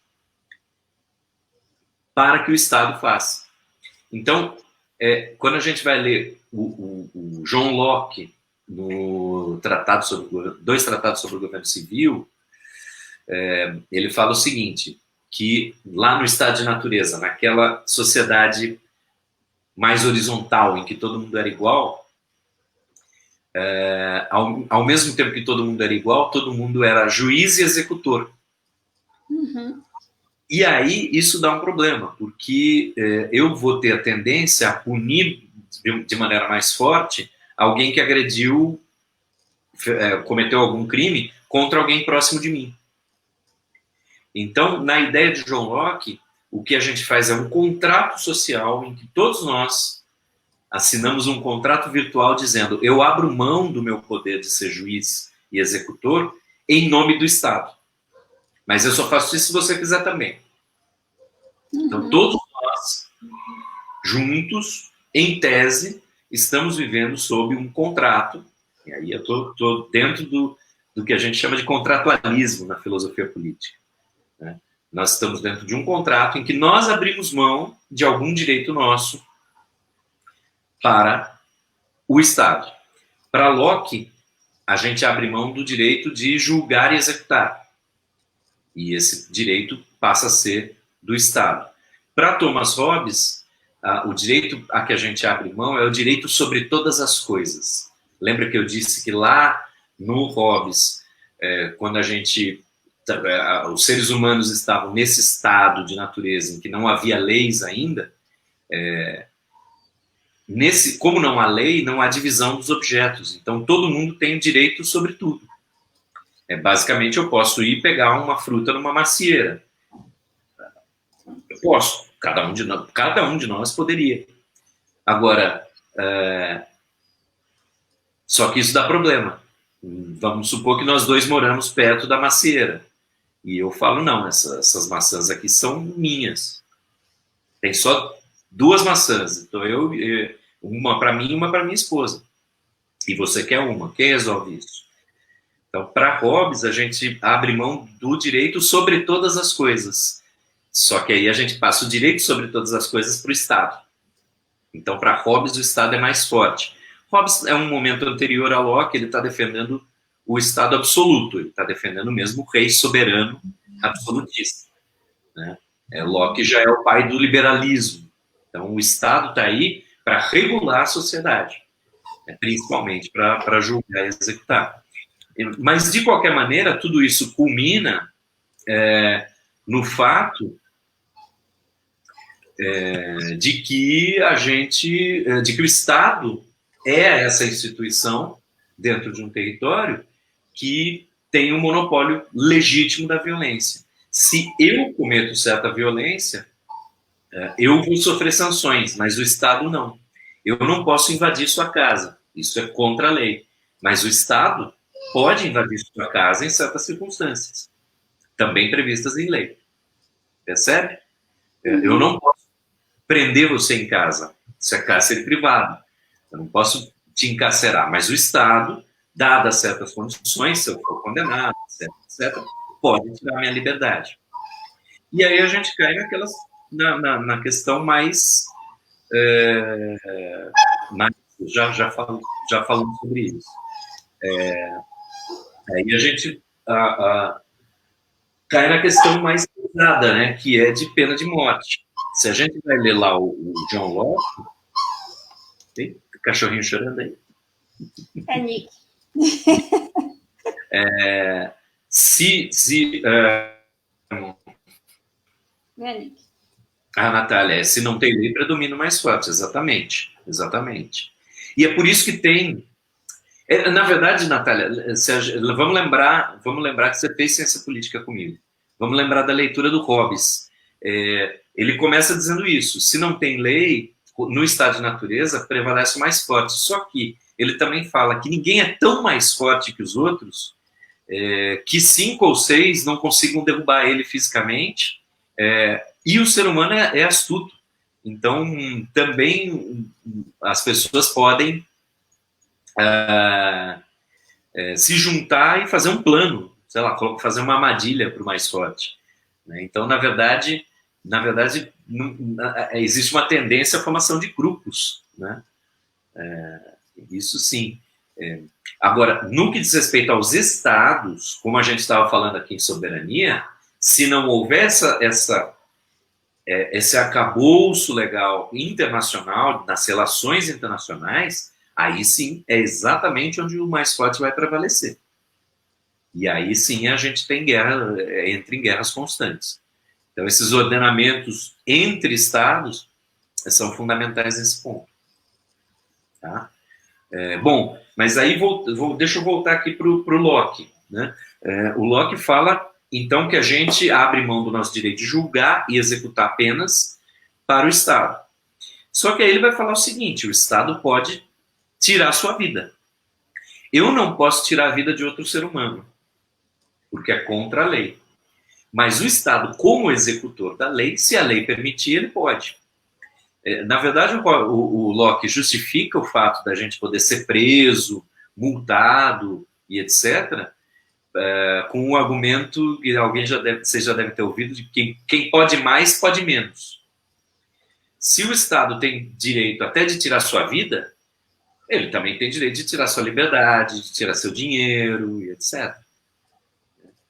Speaker 2: para que o Estado faça. Então, quando a gente vai ler o John Locke no dois tratados sobre o governo civil, ele fala o seguinte, que lá no estado de natureza, naquela sociedade mais horizontal, em que todo mundo era igual, ao mesmo tempo que todo mundo era igual, todo mundo era juiz e executor.
Speaker 1: Uhum.
Speaker 2: E aí isso dá um problema, porque eu vou ter a tendência a punir de maneira mais forte alguém que agrediu, cometeu algum crime contra alguém próximo de mim. Então, na ideia de John Locke, o que a gente faz é um contrato social em que todos nós assinamos um contrato virtual dizendo: eu abro mão do meu poder de ser juiz e executor em nome do Estado. Mas eu só faço isso se você quiser também. Uhum. Então, todos nós, juntos, em tese, estamos vivendo sob um contrato E aí eu estou dentro do que a gente chama de contratualismo na filosofia política, né? Nós estamos dentro de um contrato em que nós abrimos mão de algum direito nosso para o Estado. Para Locke, a gente abre mão do direito de julgar e executar. E esse direito passa a ser do Estado. Para Thomas Hobbes, o direito a que a gente abre mão é o direito sobre todas as coisas. Lembra que eu disse que lá no Hobbes, quando os seres humanos estavam nesse estado de natureza em que não havia leis ainda, como não há lei, não há divisão dos objetos. Então, todo mundo tem direito sobre tudo. Basicamente, eu posso ir pegar uma fruta numa macieira. Eu posso. Cada um de nós poderia. Agora, só que isso dá problema. Vamos supor que nós dois moramos perto da macieira. E eu falo, não, essas maçãs aqui são minhas. Tem só 2 maçãs. Então, uma para mim e uma para minha esposa. E você quer uma. Quem resolve isso? Então, para Hobbes, a gente abre mão do direito sobre todas as coisas. Só que aí a gente passa o direito sobre todas as coisas para o Estado. Então, para Hobbes, o Estado é mais forte. Hobbes é um momento anterior a Locke, ele está defendendo o Estado absoluto, ele está defendendo mesmo o rei soberano absolutista, né? Locke já é o pai do liberalismo. Então, o Estado está aí para regular a sociedade, principalmente para julgar e executar. Mas, de qualquer maneira, tudo isso culmina no fato de que o Estado é essa instituição dentro de um território que tem um monopólio legítimo da violência. Se eu cometo certa violência, eu vou sofrer sanções, mas o Estado não. Eu não posso invadir sua casa, isso é contra a lei. Mas o Estado pode invadir sua casa em certas circunstâncias, também previstas em lei. Percebe? Eu não posso prender você em casa, isso é cárcere privado. Eu não posso te encarcerar, mas o Estado, dadas certas condições, se eu for condenado, etc., pode tirar minha liberdade. E aí a gente cai na questão mais... já falamos sobre isso. Aí a gente cai na questão mais pesada, né, que é de pena de morte. Se a gente vai ler lá o John Locke... Tem cachorrinho chorando aí?
Speaker 1: É Nick. É Nick.
Speaker 2: Natália, se não tem lei, predomina o mais forte, exatamente. E é por isso que tem... na verdade, Natália, vamos lembrar que você fez ciência política comigo. Vamos lembrar da leitura do Hobbes. Ele começa dizendo isso: se não tem lei, no estado de natureza, prevalece o mais forte. Só que ele também fala que ninguém é tão mais forte que os outros que 5 ou 6 não consigam derrubar ele fisicamente, e o ser humano é astuto. Então, também as pessoas podem se juntar e fazer um plano, sei lá, fazer uma armadilha para o mais forte, né? Então, na verdade, existe uma tendência à formação de grupos, né? Isso sim. Agora, no que diz respeito aos estados, como a gente estava falando aqui em soberania, se não houver esse arcabouço legal internacional, nas relações internacionais, aí sim é exatamente onde o mais forte vai prevalecer. E aí sim a gente tem entra em guerras constantes. Então, esses ordenamentos entre estados são fundamentais nesse ponto. Tá? Bom, mas aí deixa eu voltar aqui para o Locke, né? O Locke fala, então, que a gente abre mão do nosso direito de julgar e executar penas para o Estado. Só que aí ele vai falar o seguinte: o Estado pode tirar a sua vida. Eu não posso tirar a vida de outro ser humano, porque é contra a lei. Mas o Estado, como executor da lei, se a lei permitir, ele pode. Na verdade, o Locke justifica o fato da gente poder ser preso multado e etc., com o argumento que você já deve ter ouvido, de que quem pode mais, pode menos. Se o Estado tem direito até de tirar sua vida, ele também tem direito de tirar sua liberdade, de tirar seu dinheiro e etc.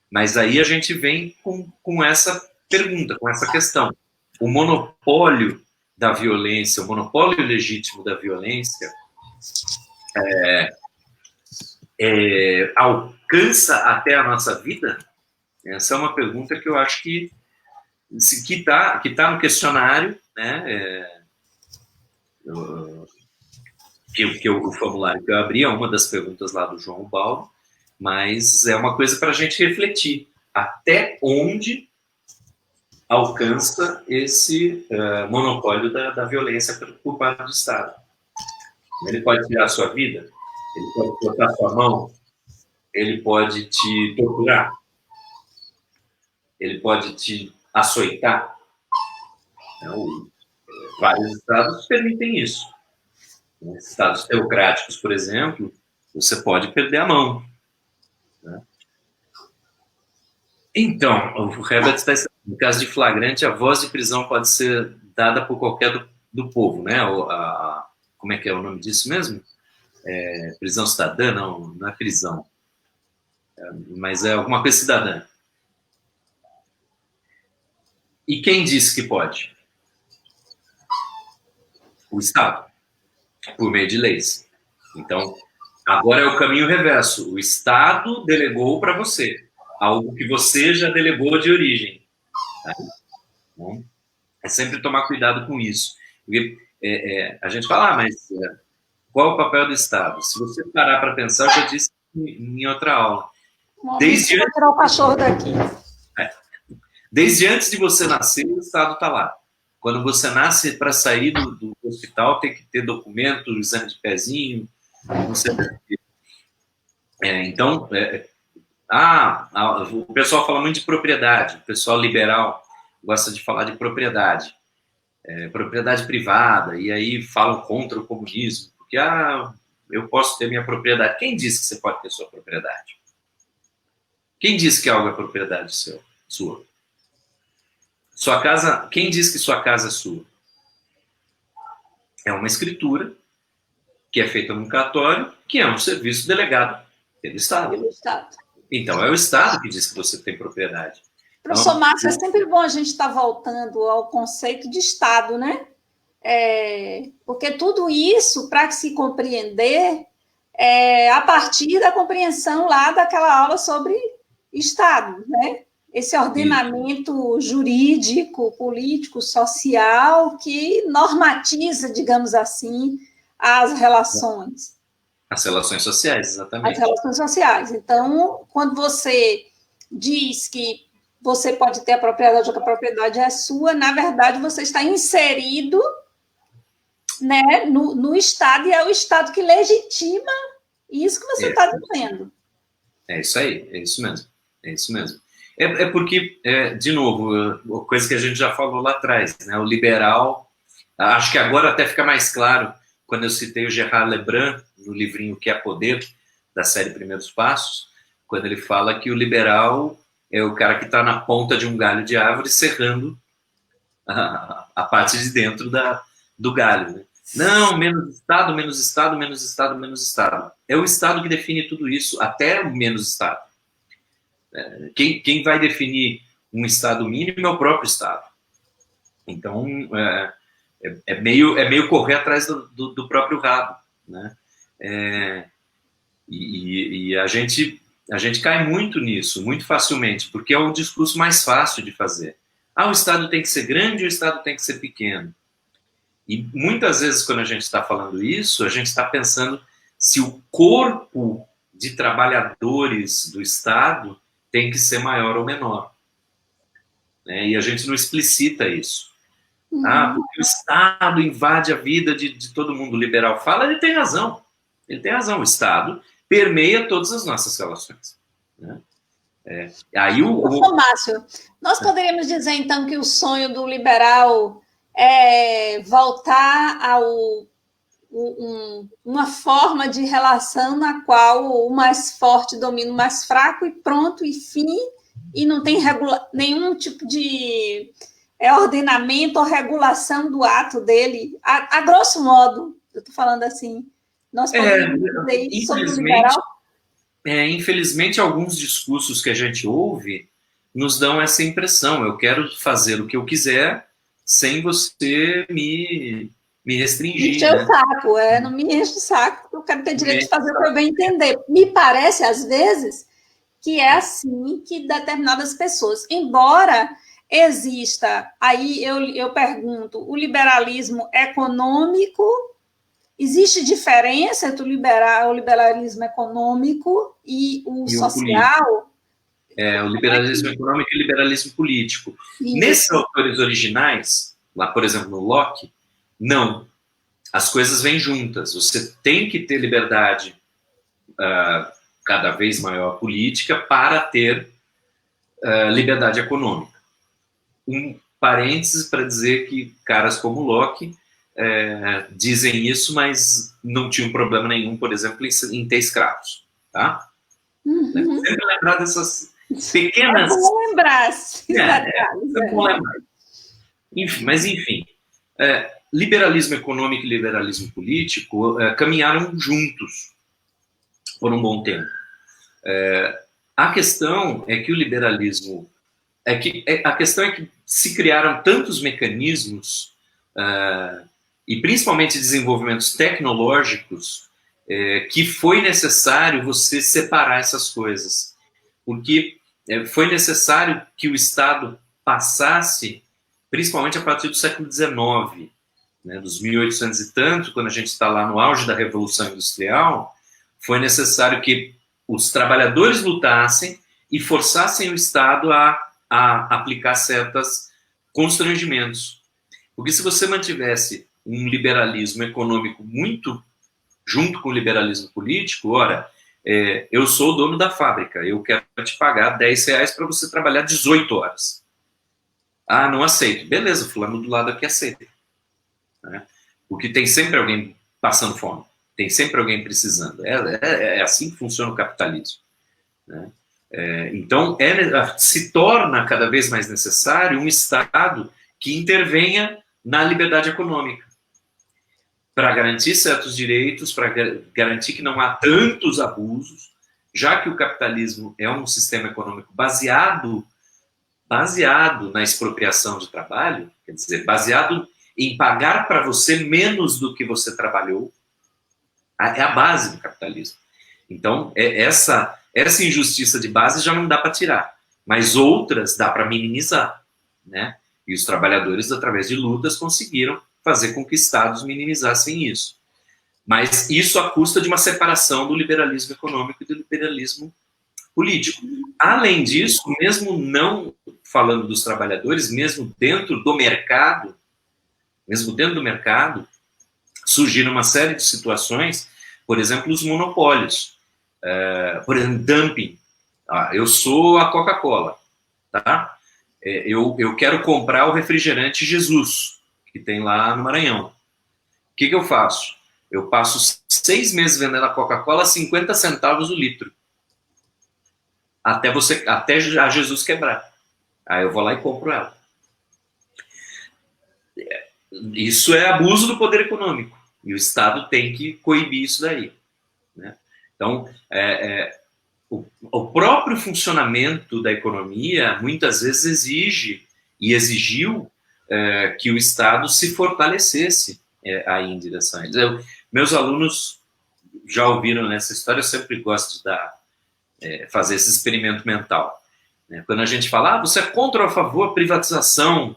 Speaker 2: Mas aí a gente vem com essa pergunta, com essa questão. O monopólio da violência, o monopólio legítimo da violência alcança até a nossa vida? Essa é uma pergunta que eu acho que tá no questionário, né? O formulário que eu abri é uma das perguntas lá do João Baldo, mas é uma coisa para a gente refletir. Até onde alcança esse monopólio da violência por parte do Estado? Ele pode tirar a sua vida? Ele pode cortar sua mão? Ele pode te torturar? Ele pode te açoitar? Então, vários estados permitem isso. Em estados teocráticos, por exemplo, você pode perder a mão. Né? Então, o Herbert está dizendo, no caso de flagrante, a voz de prisão pode ser dada por qualquer do povo, né? Como é que é o nome disso mesmo? Prisão cidadã? Não é prisão. Mas é alguma coisa cidadã. E quem disse que pode? O Estado, por meio de leis. Então, agora é o caminho reverso. O Estado delegou para você algo que você já delegou de origem. Tá? Então, é sempre tomar cuidado com isso. Porque a gente fala, mas qual é o papel do Estado? Se você parar para pensar, eu já disse em outra aula. Desde antes,
Speaker 1: tirar o cachorro daqui.
Speaker 2: Desde antes de você nascer, o Estado está lá. Quando você nasce, para sair do hospital, tem que ter documento, exame de pezinho, não sei o que. Então, o pessoal fala muito de propriedade, o pessoal liberal gosta de falar de propriedade, propriedade privada, e aí falam contra o comunismo, porque eu posso ter minha propriedade. Quem disse que você pode ter sua propriedade? Quem disse que algo é propriedade sua? Sua casa, quem diz que sua casa é sua? É uma escritura que é feita num cartório, que é um serviço delegado pelo Estado. Então, é o Estado que diz que você tem propriedade.
Speaker 1: Professor Márcio, é sempre bom a gente estar voltando ao conceito de Estado, né? Porque tudo isso, para se compreender, a partir da compreensão lá daquela aula sobre Estado, né? Esse ordenamento jurídico, político, social, que normatiza, digamos assim, as relações.
Speaker 2: As relações sociais, exatamente.
Speaker 1: As relações sociais. Então, quando você diz que você pode ter a propriedade ou que a propriedade é sua, na verdade, você está inserido, né, no Estado, e é o Estado que legitima isso que você está dizendo.
Speaker 2: É isso aí, é isso mesmo. É isso mesmo. Porque, de novo, coisa que a gente já falou lá atrás, né? O liberal, acho que agora até fica mais claro, quando eu citei o Gerard Lebrun, no livrinho Que é Poder, da série Primeiros Passos, quando ele fala que o liberal é o cara que está na ponta de um galho de árvore serrando a parte de dentro do galho. Né? Não, menos Estado, menos Estado, menos Estado, menos Estado. É o Estado que define tudo isso, até o menos Estado. Quem vai definir um Estado mínimo é o próprio Estado. Então, é meio correr atrás do próprio rabo. Né? E a gente cai muito nisso, muito facilmente, porque é o discurso mais fácil de fazer. O Estado tem que ser grande, o Estado tem que ser pequeno. E muitas vezes, quando a gente está falando isso, a gente está pensando se o corpo de trabalhadores do Estado tem que ser maior ou menor. E a gente não explicita isso. Porque o Estado invade a vida de todo mundo. O liberal fala, ele tem razão. Ele tem razão. O Estado permeia todas as nossas relações. Né?
Speaker 1: Professor Márcio, nós poderíamos dizer, então, que o sonho do liberal é voltar ao uma forma de relação na qual o mais forte domina o mais fraco e pronto, e fim, e não tem nenhum tipo de ordenamento ou regulação do ato dele, a grosso modo, eu estou falando assim, nós podemos dizer isso sobre o liberal?
Speaker 2: Infelizmente, alguns discursos que a gente ouve nos dão essa impressão, eu quero fazer o que eu quiser sem você me restringir.
Speaker 1: Encher o saco, não me enche o saco, porque eu quero ter direito de fazer o que eu bem entender. Me parece, às vezes, que é assim que determinadas pessoas, embora exista, aí eu pergunto, o liberalismo econômico, existe diferença entre o liberalismo econômico e o social?
Speaker 2: O liberalismo econômico e o liberalismo político. Isso. Nesses autores originais, lá, por exemplo, no Locke, não. As coisas vêm juntas. Você tem que ter liberdade cada vez maior política para ter liberdade econômica. Um parênteses para dizer que caras como Locke dizem isso, mas não tinham problema nenhum, por exemplo, em ter escravos. Tá?
Speaker 1: Uhum.
Speaker 2: Sempre lembrar dessas pequenas...
Speaker 1: É bom lembrar.
Speaker 2: É bom lembrar. Enfim, liberalismo econômico e liberalismo político caminharam juntos por um bom tempo. A questão é que o liberalismo... a questão é que se criaram tantos mecanismos e principalmente desenvolvimentos tecnológicos que foi necessário você separar essas coisas. Porque foi necessário que o Estado passasse, principalmente a partir do século XIX, né, dos 1800 e tanto, quando a gente está lá no auge da Revolução Industrial, foi necessário que os trabalhadores lutassem e forçassem o Estado a aplicar certos constrangimentos. Porque se você mantivesse um liberalismo econômico muito junto com o liberalismo político, ora, eu sou o dono da fábrica, eu quero te pagar R$10 para você trabalhar 18 horas. Ah, não aceito. Beleza, fulano do lado aqui aceita. Né? Porque tem sempre alguém passando fome, tem sempre alguém precisando. É assim que funciona o capitalismo. Né? Então, se torna cada vez mais necessário um Estado que intervenha na liberdade econômica, para garantir certos direitos, para garantir que não há tantos abusos, já que o capitalismo é um sistema econômico baseado na expropriação de trabalho, quer dizer, baseado em pagar para você menos do que você trabalhou, é a base do capitalismo. Então, essa injustiça de base já não dá para tirar, mas outras dá para minimizar, né? E os trabalhadores, através de lutas, conseguiram fazer com que estados minimizassem isso. Mas isso à custa de uma separação do liberalismo econômico e do liberalismo político. Além disso, mesmo não falando dos trabalhadores, mesmo dentro do mercado, surgiram uma série de situações, por exemplo, os monopólios. Por exemplo, dumping. Eu sou a Coca-Cola, tá? Eu quero comprar o refrigerante Jesus, que tem lá no Maranhão. O que eu faço? Eu passo 6 meses vendendo a Coca-Cola a 50 centavos o litro. Até a Jesus quebrar. Aí eu vou lá e compro ela. Isso é abuso do poder econômico. E o Estado tem que coibir isso daí. Né? Então, o próprio funcionamento da economia muitas vezes exige e exigiu que o Estado se fortalecesse aí em direção a eles. Meus alunos já ouviram nessa história, eu sempre gosto de fazer esse experimento mental. Né? Quando a gente fala, você é contra ou a favor privatização?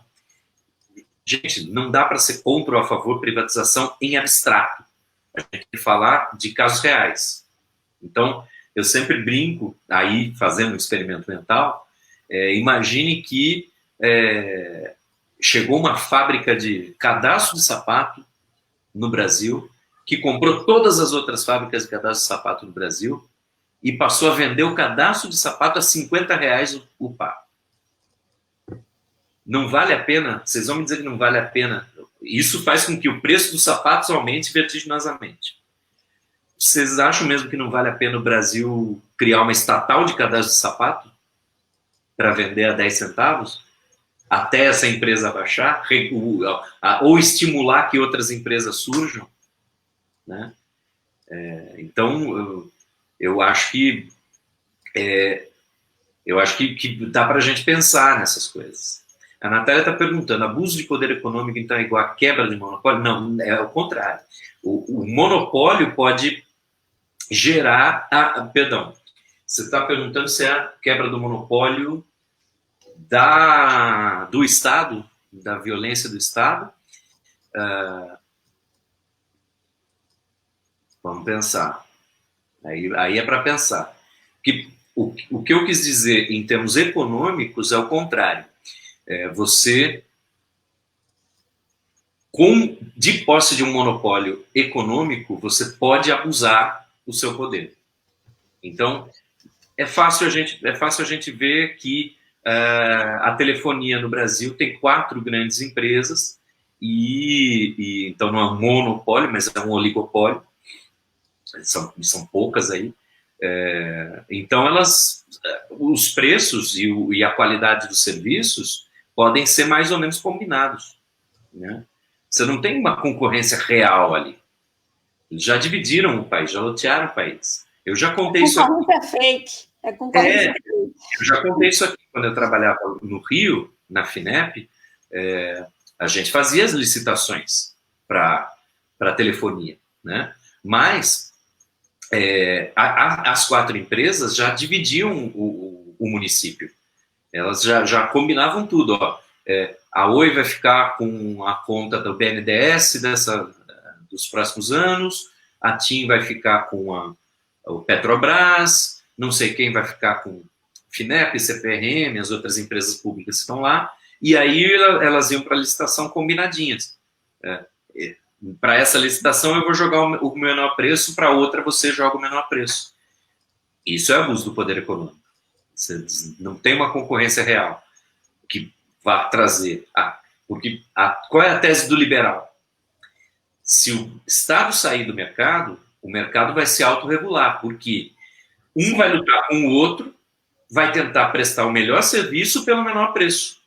Speaker 2: Gente, não dá para ser contra ou a favor privatização em abstrato. A gente tem que falar de casos reais. Então, eu sempre brinco, aí fazendo um experimento mental, imagine que chegou uma fábrica de cadastro de sapato no Brasil, que comprou todas as outras fábricas de cadastro de sapato no Brasil e passou a vender o cadastro de sapato a R$50 o par. não vale a pena, vocês vão me dizer que não vale a pena, isso faz com que o preço dos sapatos aumente vertiginosamente. Vocês acham mesmo que não vale a pena o Brasil criar uma estatal de cadastro de sapato para vender a 10 centavos? Até essa empresa baixar? Ou estimular que outras empresas surjam? Né? Então, eu acho que dá para a gente pensar nessas coisas. A Natália está perguntando, abuso de poder econômico então é igual a quebra de monopólio? Não, é o contrário. O monopólio pode gerar... perdão, você está perguntando se é a quebra do monopólio do Estado, da violência do Estado. Vamos pensar. Aí é para pensar. O que eu quis dizer em termos econômicos é o contrário. Você, de posse de um monopólio econômico, você pode abusar do seu poder. Então, é fácil a gente ver que a telefonia no Brasil tem 4 grandes empresas, então não é um monopólio, mas é um oligopólio. São poucas aí. Então, os preços e a qualidade dos serviços podem ser mais ou menos combinados. Né? Você não tem uma concorrência real ali. Eles já dividiram o país, já lotearam o país. Eu já contei isso aqui.
Speaker 1: É fake. É concorrência fake.
Speaker 2: Eu já contei isso aqui quando eu trabalhava no Rio, na FINEP. A gente fazia as licitações para telefonia. Né? Mas as 4 empresas já dividiam o município. Elas já combinavam tudo. A Oi vai ficar com a conta do BNDES dos próximos anos, a TIM vai ficar com o Petrobras, não sei quem vai ficar com FINEP, CPRM, as outras empresas públicas que estão lá, e aí elas iam para a licitação combinadinhas. Para essa licitação eu vou jogar o menor preço, para outra você joga o menor preço. Isso é abuso do poder econômico. Você não tem uma concorrência real que vá trazer. Qual é a tese do liberal? Se o Estado sair do mercado, o mercado vai se autorregular, porque um vai lutar com o outro, vai tentar prestar o melhor serviço pelo menor preço,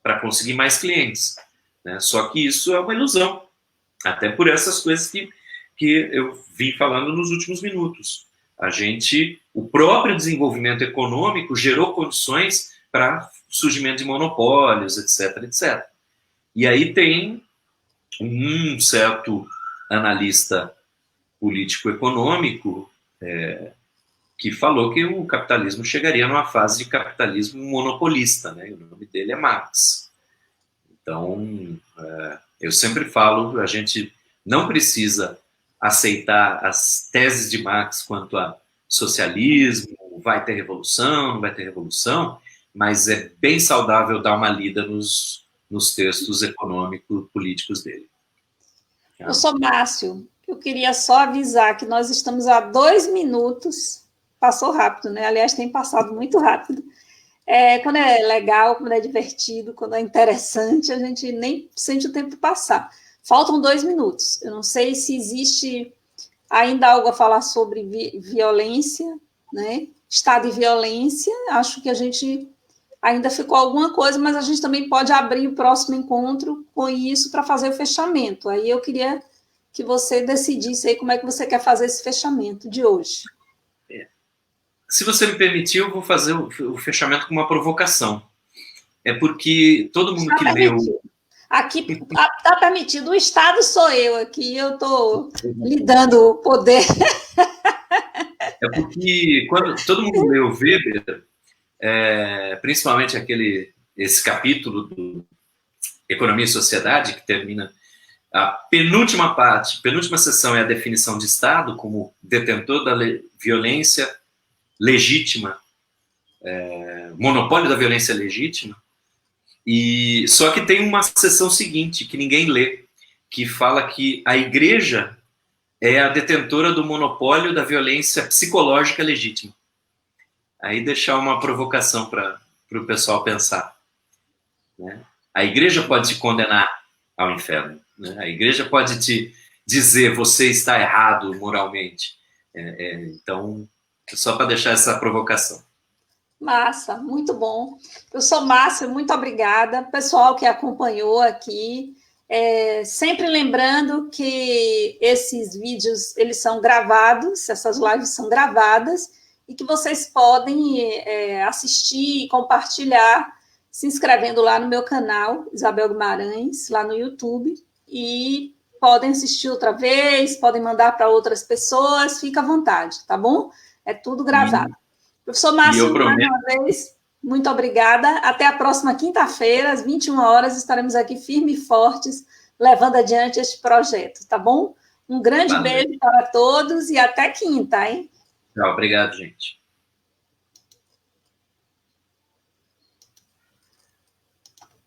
Speaker 2: para conseguir mais clientes. Né? Só que isso é uma ilusão. Até por essas coisas que eu vim falando nos últimos minutos. O próprio desenvolvimento econômico gerou condições para surgimento de monopólios, etc, etc. E aí tem um certo analista político-econômico que falou que o capitalismo chegaria numa fase de capitalismo monopolista, né? E o nome dele é Marx. Então, eu sempre falo, a gente não precisa aceitar as teses de Marx quanto a socialismo, vai ter revolução, não vai ter revolução, mas é bem saudável dar uma lida nos textos econômicos, políticos dele.
Speaker 1: Professor Márcio, eu queria só avisar que nós estamos a 2 minutos, passou rápido, né? Aliás, tem passado muito rápido. Quando é legal, quando é divertido, quando é interessante, a gente nem sente o tempo passar. Faltam 2 minutos. Eu não sei se existe ainda algo a falar sobre violência, né? Estado de violência. Acho que a gente ainda ficou alguma coisa, mas a gente também pode abrir o próximo encontro com isso para fazer o fechamento. Aí eu queria que você decidisse aí como é que você quer fazer esse fechamento de hoje.
Speaker 2: Se você me permitir, eu vou fazer o fechamento com uma provocação. É porque todo mundo que leu...
Speaker 1: Aqui está permitido, o Estado sou eu aqui, eu estou lhe dando o poder.
Speaker 2: É porque quando todo mundo leu Weber, principalmente esse capítulo do Economia e Sociedade, que termina a penúltima seção é a definição de Estado como detentor da violência legítima, monopólio da violência legítima, e só que tem uma seção seguinte, que ninguém lê, que fala que a igreja é a detentora do monopólio da violência psicológica legítima. Aí deixar uma provocação para o pessoal pensar. Né? A igreja pode te condenar ao inferno, né? A igreja pode te dizer você está errado moralmente. Então, só para deixar essa provocação.
Speaker 1: Massa, muito bom. Eu sou Márcia, muito obrigada. Pessoal que acompanhou aqui, sempre lembrando que esses vídeos, eles são gravados, essas lives são gravadas, e que vocês podem assistir e compartilhar, se inscrevendo lá no meu canal, Isabel Guimarães, lá no YouTube, e podem assistir outra vez, podem mandar para outras pessoas, fica à vontade, tá bom? É tudo gravado. Professor Márcio, mais uma vez, muito obrigada. Até a próxima quinta-feira, às 21 horas, estaremos aqui firmes e fortes, levando adiante este projeto, tá bom? Um grande beijo para todos e até quinta, hein?
Speaker 2: Tchau, obrigado, gente.